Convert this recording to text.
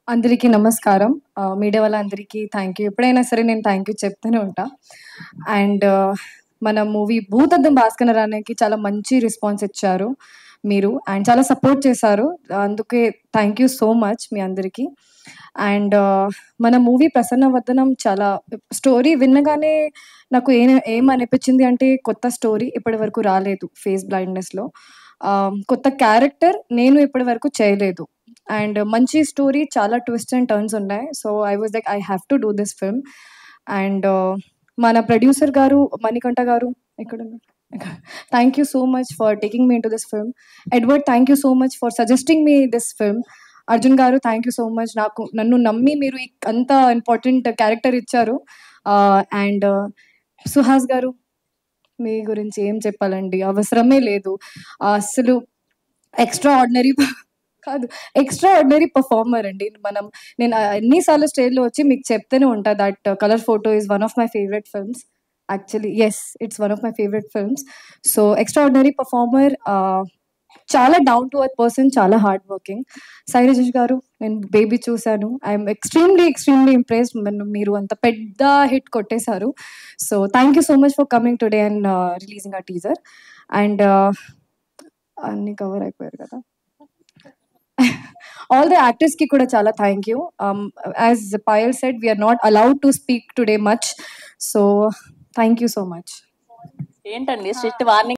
అందరికీ నమస్కారం. మీడియా వాళ్ళందరికీ థ్యాంక్ యూ. ఎప్పుడైనా సరే నేను థ్యాంక్ యూ చెప్తూనే ఉంటా. అండ్ మన మూవీ 'భూతద్దం భాస్కరరావు'కి చాలా మంచి రెస్పాన్స్ ఇచ్చారు మీరు. అండ్ చాలా సపోర్ట్ చేశారు. అందుకే థ్యాంక్ యూ సో మచ్ మీ అందరికీ. అండ్ మన మూవీ 'ప్రసన్నవదనం' చాలా స్టోరీ వినగానే నాకు ఏమనిపించింది అంటే కొత్త స్టోరీ ఇప్పటివరకు రాలేదు ఫేస్ బ్లైండ్‌నెస్‌లో. కొత్త క్యారెక్టర్ నేను ఇప్పటివరకు చేయలేదు. అండ్ మంచి స్టోరీ, చాలా ట్విస్ట్ అండ్ టర్న్స్ ఉన్నాయి. So, I was like I have to do this film. And మన ప్రొడ్యూసర్ గారు మణికంఠ గారు ఎక్కడున్నారు? Thank you so much for taking me into this film. Edward, thank you so much for suggesting me this film. Arjun గారు, thank you so much. నన్ను నమ్మి మీరు అంత important character ఇచ్చారు. అండ్ సుహాస్ గారు, మీ గురించి ఏం చెప్పాలండి, అవసరమే లేదు. అస్సలు ఎక్స్ట్రా ఆర్డినరీ కాదు, ఎక్స్ట్రా ఆర్డినరీ పర్ఫార్మర్ అండి. నేను ఎన్ని సార్లు స్టేజ్‌లో వచ్చి మీకు చెప్తూనే ఉంటా that 'colour photo' is one of my favourite films. Actually yes, it's one of my favourite films. So, extra ordinary performer, చాలా డౌన్ టు ఎర్త్ పర్సన్, చాలా హార్డ్ వర్కింగ్. సాయి రాజేష్ గారు, నేను 'బేబీ' చూసాను. I'm extremely impressed. మీరు అంత పెద్ద hit కొట్టేశారు. So, thank you so much for coming today and releasing ఆ టీజర్. అండ్ అన్నీ కవర్ అయిపోయారు కదా. ఆల్ ద యాక్టర్స్ కి కూడా చాలా thank you. As Payal said, we are not allowed to speak today much. So thank you so much. ఏంటండి strict warning